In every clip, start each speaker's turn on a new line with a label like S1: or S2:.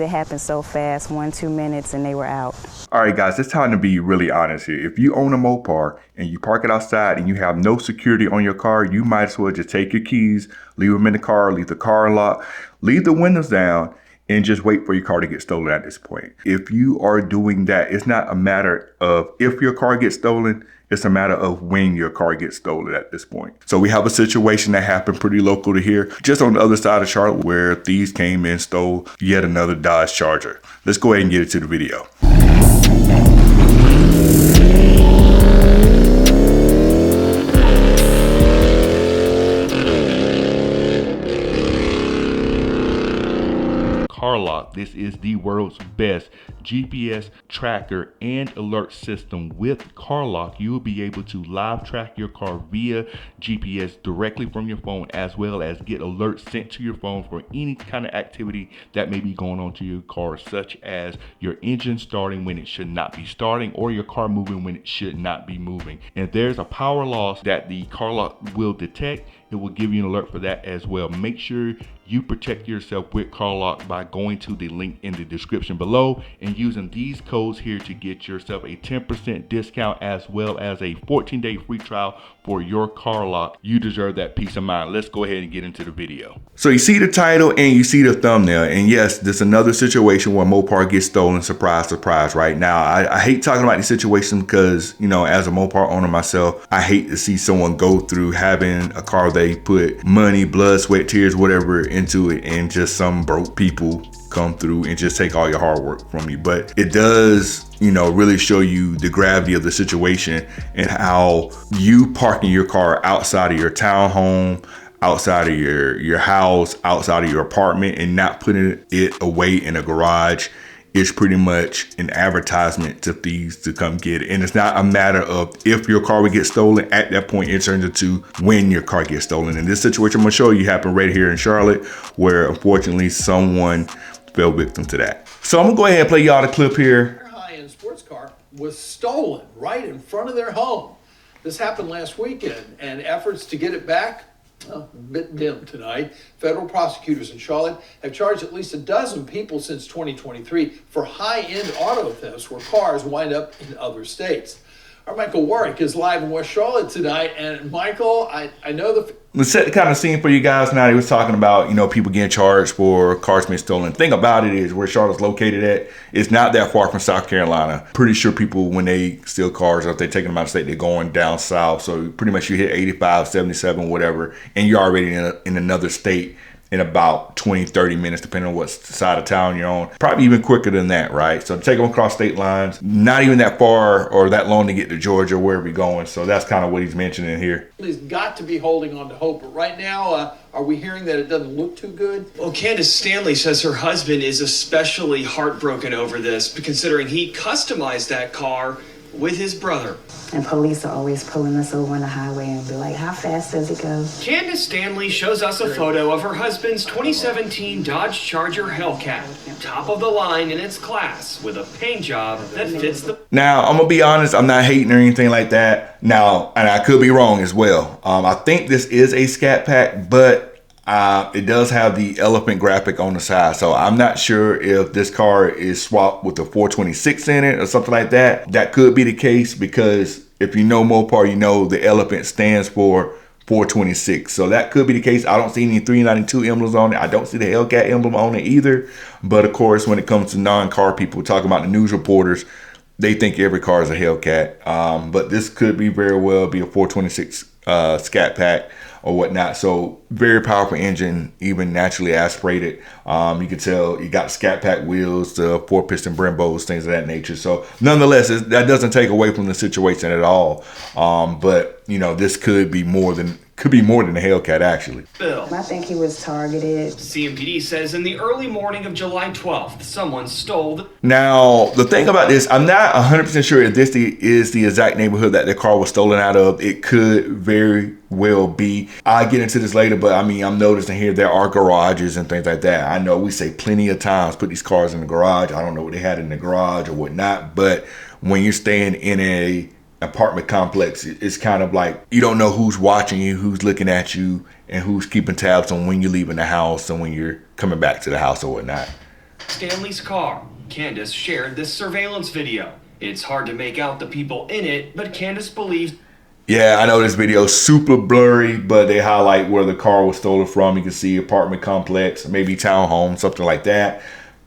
S1: It happened so fast, 1-2 minutes, and they were out.
S2: All right, guys, it's time to be really honest here. If you own a Mopar and you park it outside and you have no security on your car, you might as well just take your keys, leave them in the car, leave the car locked, leave the windows down, and just wait for your car to get stolen at this point. If you are doing that, it's not a matter of if your car gets stolen, it's a matter of when your car gets stolen at this point. So we have a situation that happened pretty local to here, just on the other side of Charlotte, where thieves came and stole yet another Dodge Charger. Let's go ahead and get into the video. CarLock. This is the world's best GPS tracker and alert system. With CarLock, you will be able to live track your car via GPS directly from your phone, as well as get alerts sent to your phone for any kind of activity that may be going on to your car, such as your engine starting when it should not be starting, or your car moving when it should not be moving. And if there's a power loss that the CarLock will detect, it will give you an alert for that as well. Make sure you protect yourself with CarLock by going to the link in the description below and using these codes here to get yourself a 10% discount, as well as a 14-day free trial for your CarLock. You deserve that peace of mind. Let's go ahead and get into the video. So you see the title and you see the thumbnail, and yes, this is another situation where Mopar gets stolen. Surprise, surprise. Right now, I hate talking about these situations because, you know, as a Mopar owner myself, I hate to see someone go through having a car they put money, blood, sweat, tears, whatever into it, and just some broke people come through and just take all your hard work from you. But it does, you know, really show you the gravity of the situation and how you parking your car outside of your townhome, outside of your house, outside of your apartment, and not putting it away in a garage is pretty much an advertisement to thieves to come get it. And it's not a matter of if your car would get stolen. At that point, it turns into when your car gets stolen. And this situation I'm gonna show you happened right here in Charlotte, where unfortunately someone fell victim to that. So I'm gonna go ahead and play y'all the clip here.
S3: Their high-end sports car was stolen right in front of their home. This happened last weekend, and efforts to get it back, a bit dim tonight. Federal prosecutors in Charlotte have charged at least a dozen people since 2023 for high-end auto thefts where cars wind up in other states. Our Michael Warwick is live in West Charlotte tonight, and Michael, I know
S2: Let's set the kind of scene for you guys now. He was talking about, you know, people getting charged for cars being stolen. The thing about it is where Charlotte's located at, it's not that far from South Carolina. Pretty sure people, when they steal cars, or if they're taking them out of state, they're going down south. So pretty much you hit 85, 77, whatever, and you're already in another state in about 20-30 minutes, depending on what side of town you're on. Probably even quicker than that, right? So take them across state lines, not even that far or that long to get to Georgia, wherever you're going. So that's kind of what he's mentioning here.
S3: he's got to be holding on to hope. But right now, are we hearing that it doesn't look too good?
S4: Well, Candace Stanley says her husband is especially heartbroken over this, considering he customized that car with his brother.
S1: And police are always pulling us over on the highway and be like, how fast does it go?
S4: Candace Stanley shows us a photo of her husband's 2017 Dodge Charger Hellcat, top of the line in its class, with a paint job that fits the...
S2: Now, I'm gonna be honest, I'm not hating or anything like that. Now, and I could be wrong as well. I think this is a Scat Pack, but it does have the elephant graphic on the side. So I'm not sure if this car is swapped with the 426 in it or something like that. That could be the case, because if you know Mopar, you know the elephant stands for 426. So that could be the case. I don't see any 392 emblems on it. I don't see the Hellcat emblem on it either. But of course, when it comes to non-car people talking about the news reporters, they think every car is a Hellcat. But this could be very well be a 426 Scat Pack or whatnot. So very powerful engine, even naturally aspirated. You can tell you got Scat Pack wheels, the 4-piston Brembos, things of that nature. So nonetheless, that doesn't take away from the situation at all. But you know, this could be more than a Hellcat, actually.
S4: Bill.
S1: I think he was targeted.
S4: CMPD says in the early morning of July 12th, someone stole the...
S2: Now, the thing about this, I'm not 100% sure if this is the exact neighborhood that the car was stolen out of. It could very well be. I'll get into this later, but I mean, I'm noticing here there are garages and things like that. I know we say plenty of times, put these cars in the garage. I don't know what they had in the garage or whatnot, but when you're staying in a apartment complex, it's kind of like you don't know who's watching you, who's looking at you, and who's keeping tabs on when you're leaving the house and when you're coming back to the house or whatnot.
S4: Stanley's car. Candace shared this surveillance video. It's hard to make out the people in it, but Candace believes.
S2: Yeah, I know this video is super blurry, but they highlight where the car was stolen from. You can see apartment complex, maybe townhome, something like that,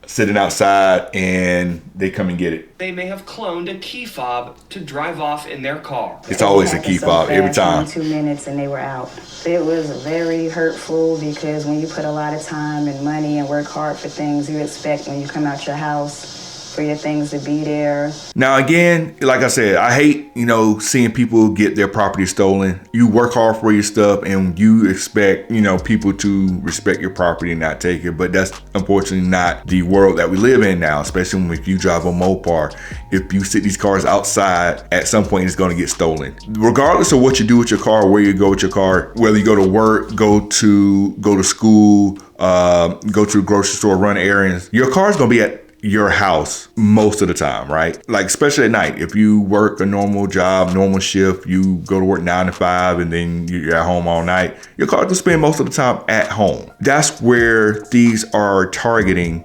S2: sitting outside, and they come and get it.
S4: They may have cloned a key fob to drive off in their car.
S2: It's always a key fob every time.
S1: 2 minutes and they were out. It was very hurtful because when you put a lot of time and money and work hard for things, you expect when you come out your house for your things to be there.
S2: Now again, like I said, I hate, seeing people get their property stolen. You work hard for your stuff and you expect, people to respect your property and not take it. But that's unfortunately not the world that we live in now, especially if you drive a Mopar. If you sit these cars outside, at some point it's gonna get stolen. Regardless of what you do with your car, where you go with your car, whether you go to work, go to school, go to the grocery store, run errands, your car's gonna be at your house most of the time, right? Like especially at night, if you work a normal job, normal shift, you go to work 9 to 5 and then you're at home all night, your car will spend most of the time at home. That's where these are targeting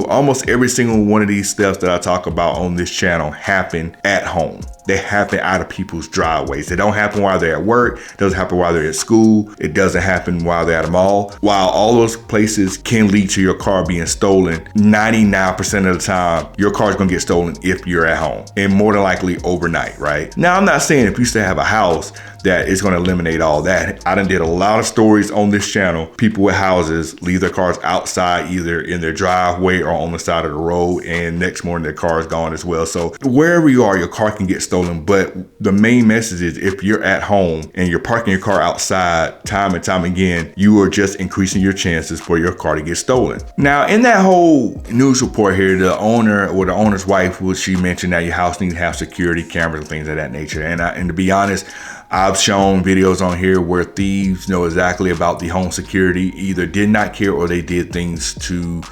S2: almost every single one of these steps that I talk about on this channel happen at home. They happen out of people's driveways. They don't happen while they're at work. It doesn't happen while they're at school. It doesn't happen while they're at a mall. While all those places can lead to your car being stolen, 99% of the time, your car is gonna get stolen if you're at home, and more than likely overnight, right? Now, I'm not saying if you still have a house that it's gonna eliminate all that. I done did a lot of stories on this channel. People with houses leave their cars outside, either in their driveway or on the side of the road, and next morning their car is gone as well. So wherever you are, your car can get stolen. But the main message is if you're at home and you're parking your car outside time and time again, you are just increasing your chances for your car to get stolen. Now, in that whole news report here, the owner or the owner's wife, she mentioned that your house needs to have security cameras and things of that nature. And to be honest, I've shown videos on here where thieves know exactly about the home security, either did not care or they did things to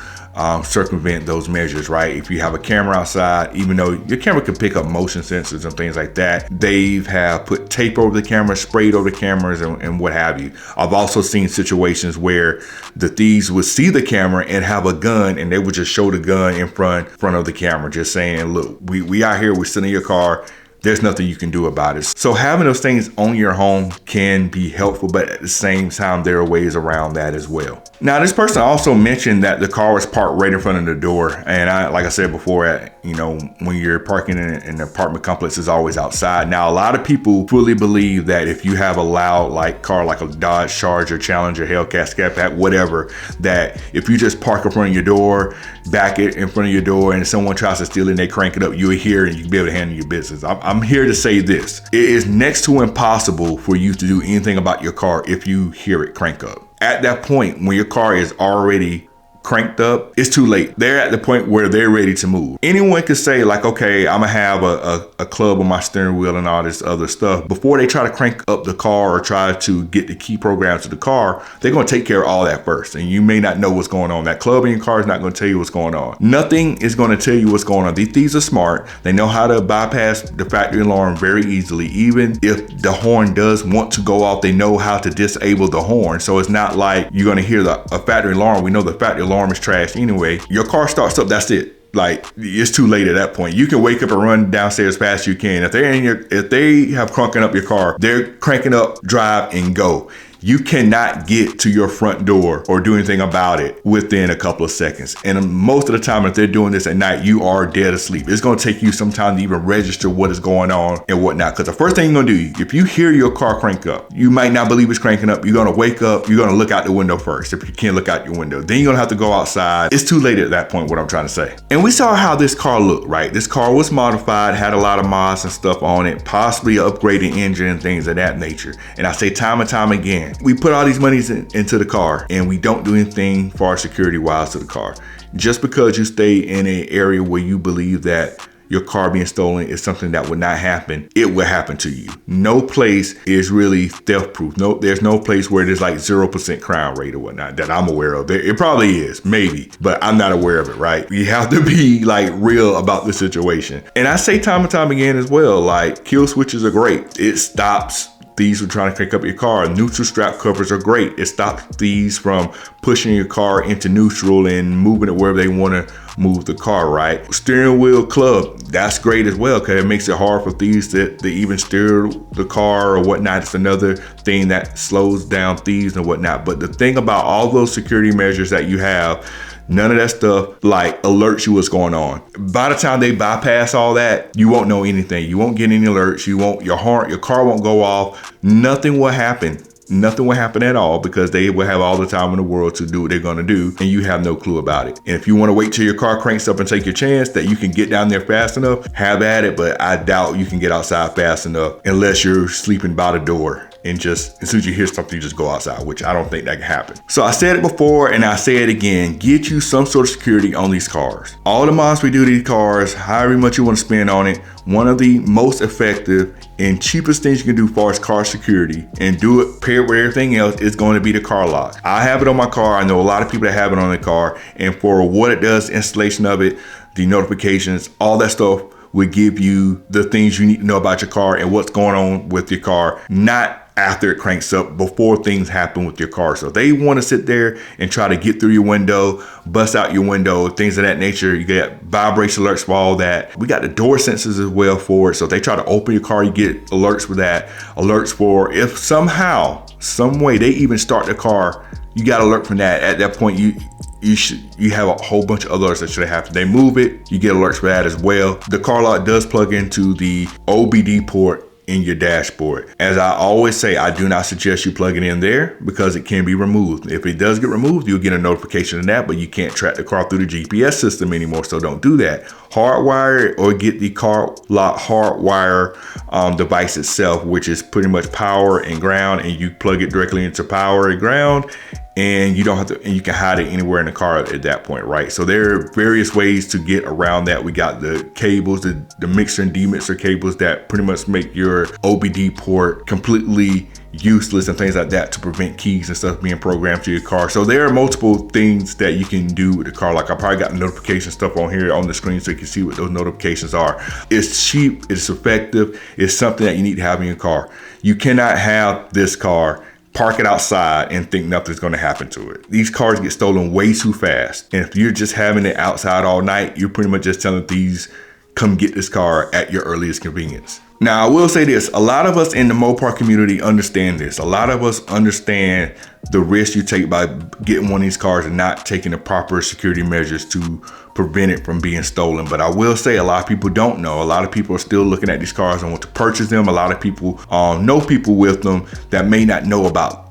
S2: circumvent those measures, right? If you have a camera outside, even though your camera can pick up motion sensors and things like that, they have put tape over the camera, sprayed over the cameras, and what have you. I've also seen situations where the thieves would see the camera and have a gun, and they would just show the gun in front of the camera, just saying, look, we out here, we're sitting in your car, there's nothing you can do about it. So having those things on your home can be helpful, but at the same time, there are ways around that as well. Now, this person also mentioned that the car was parked right in front of the door. And like I said before, when you're parking in an apartment complex, it's always outside. Now, a lot of people fully believe that if you have a loud car, like a Dodge Charger, Challenger, Hellcat, Scat Pack, whatever, that if you just park in front of your door, back it in front of your door, and someone tries to steal it and they crank it up, you'll hear it and you can be able to handle your business. I'm here to say this. It is next to impossible for you to do anything about your car if you hear it crank up. At that point, when your car is already cranked up, it's too late. They're at the point where they're ready to move. Anyone could say like, okay, I'm gonna have a club on my steering wheel and all this other stuff. Before they try to crank up the car or try to get the key program to the car, they're gonna take care of all that first. And you may not know what's going on. That club in your car is not gonna tell you what's going on. Nothing is gonna tell you what's going on. These thieves are smart. They know how to bypass the factory alarm very easily. Even if the horn does want to go off, they know how to disable the horn. So it's not like you're gonna hear a factory alarm. We know the factory alarm is trash anyway. Your car starts up, that's it. Like, it's too late at that point. You can wake up and run downstairs fast as you can. If they have cranking up your car, they're cranking up, drive, and go. You cannot get to your front door or do anything about it within a couple of seconds. And most of the time, if they're doing this at night, you are dead asleep. It's gonna take you some time to even register what is going on and whatnot. Because the first thing you're gonna do, if you hear your car crank up, you might not believe it's cranking up. You're gonna wake up, you're gonna look out the window first. If you can't look out your window, then you're gonna have to go outside. It's too late at that point, what I'm trying to say. And we saw how this car looked, right? This car was modified, had a lot of mods and stuff on it, possibly an upgraded engine and things of that nature. And I say time and time again, we put all these monies into the car and we don't do anything far security wise to the car. Just because you stay in an area where you believe that your car being stolen is something that would not happen, it will happen to you. No place is really theft proof. No, there's no place where there's like 0% crime rate or whatnot that I'm aware of. It probably is, maybe, but I'm not aware of it, right? You have to be like real about the situation. And I say time and time again as well, like kill switches are great. It stops thieves were trying to crank up your car. Neutral strap covers are great. It stops thieves from pushing your car into neutral and moving it wherever they want to move the car, right? Steering wheel club, that's great as well, because it makes it hard for thieves to even steer the car or whatnot. It's another thing that slows down thieves and whatnot. But the thing about all those security measures that you have, none of that stuff like alerts you what's going on. By the time they bypass all that, you won't know anything. You won't get any alerts. Your car won't go off. Nothing will happen. Nothing will happen at all, because they will have all the time in the world to do what they're going to do, and you have no clue about it. And if you want to wait till your car cranks up and take your chance that you can get down there fast enough, have at it. But I doubt you can get outside fast enough unless you're sleeping by the door. And just as soon as you hear something, you just go outside, which I don't think that can happen. So I said it before and I say it again, get you some sort of security on these cars. All the mods we do to these cars, however much you want to spend on it, one of the most effective and cheapest things you can do as far as car security, and do it paired with everything else, is going to be the CarLock. I have it on my car. I know a lot of people that have it on their car, and for what it does, installation of it, the notifications, all that stuff will give you the things you need to know about your car and what's going on with your car, not after it cranks up, before things happen with your car. So they want to sit there and try to get through your window, bust out your window, things of that nature. You get vibration alerts for all that. We got the door sensors as well for it. So if they try to open your car, you get alerts for that. Alerts for if somehow, some way they even start the car, you got alert from that. At that point, you have a whole bunch of alerts that should happen. They move it, you get alerts for that as well. The CarLock does plug into the OBD port in your dashboard. As I always say, I do not suggest you plug it in there, because it can be removed. If it does get removed, you'll get a notification of that, but you can't track the car through the GPS system anymore, so don't do that. Hardwire it, or get the CarLock hardwire device itself, which is pretty much power and ground, and you plug it directly into power and ground, and you don't have to, and you can hide it anywhere in the car at that point, right? So there are various ways to get around that. We got the cables, the mixer and demixer cables that pretty much make your OBD port completely useless and things like that, to prevent keys and stuff being programmed to your car. So there are multiple things that you can do with the CarLock. I probably got the notification stuff on here on the screen so you can see what those notifications are. It's cheap, it's effective, it's something that you need to have in your car. You cannot have this car, park it outside, and think nothing's going to happen to it. These cars get stolen way too fast. And if you're just having it outside all night, you're pretty much just telling thieves, come get this car at your earliest convenience. Now, I will say this, a lot of us in the Mopar community understand this. A lot of us understand the risk you take by getting one of these cars and not taking the proper security measures to prevent it from being stolen. But I will say a lot of people don't know. A lot of people are still looking at these cars and want to purchase them. A lot of people know people with them that may not know about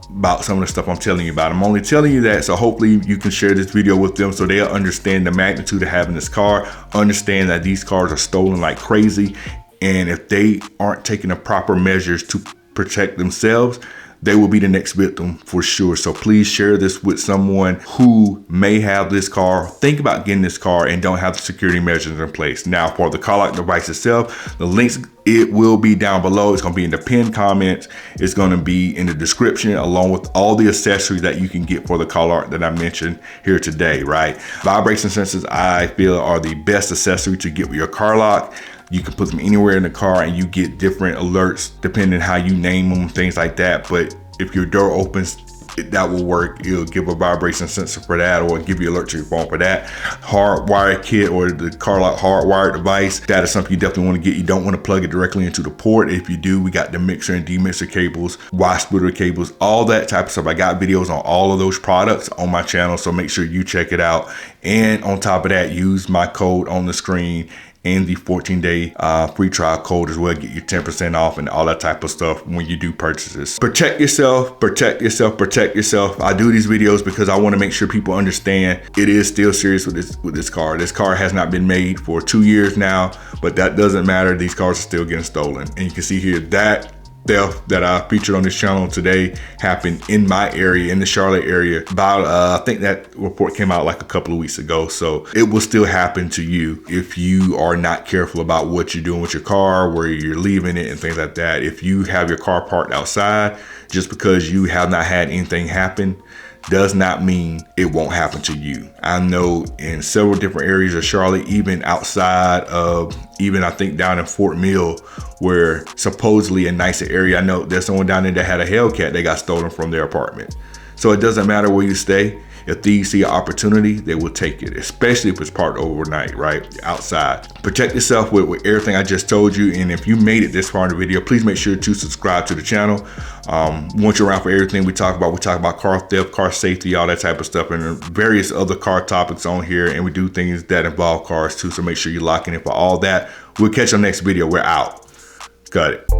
S2: some of the stuff I'm telling you about. I'm only telling you that so hopefully you can share this video with them so they'll understand the magnitude of having this car, understand that these cars are stolen like crazy. And if they aren't taking the proper measures to protect themselves, they will be the next victim for sure. So please share this with someone who may have this car, think about getting this car, and don't have the security measures in place. Now, for the CarLock device itself, the links, it will be down below. It's going to be in the pinned comments. It's going to be in the description, along with all the accessories that you can get for the CarLock that I mentioned here today, right? Vibration sensors, I feel, are the best accessory to get with your CarLock. You can put them anywhere in the car and you get different alerts depending how you name them, things like that. But if your door opens, that will work. It'll give a vibration sensor for that, or give you alert to your phone for that. Hardwire kit, or the CarLock hardwire device, that is something you definitely want to get. You don't want to plug it directly into the port. If you do, we got the mixer and demixer cables, Y splitter cables, all that type of stuff. I got videos on all of those products on my channel, so make sure you check it out. And on top of that, use my code on the screen and the 14-day free trial code as well. Get you 10% off and all that type of stuff when you do purchases. Protect yourself, protect yourself, protect yourself. I do these videos because I want to make sure people understand it is still serious with this car. This car has not been made for 2 years now, but that doesn't matter. These cars are still getting stolen. And you can see here that theft that I featured on this channel today happened in my area, in the Charlotte area. About I think that report came out like a couple of weeks ago. So it will still happen to you if you are not careful about what you're doing with your car, where you're leaving it and things like that. If you have your car parked outside, just because you have not had anything happen does not mean it won't happen to you. I know in several different areas of Charlotte, even outside of, I think down in Fort Mill, where supposedly a nicer area, I know there's someone down there that had a Hellcat that got stolen from their apartment. So it doesn't matter where you stay. If thieves see an opportunity, they will take it, especially if it's parked overnight, right? Outside. Protect yourself with everything I just told you. And if you made it this far in the video, please make sure to subscribe to the channel. Once you're around for everything we talk about car theft, car safety, all that type of stuff, and various other car topics on here. And we do things that involve cars too. So make sure you're locking in for all that. We'll catch you on the next video. We're out. Got it.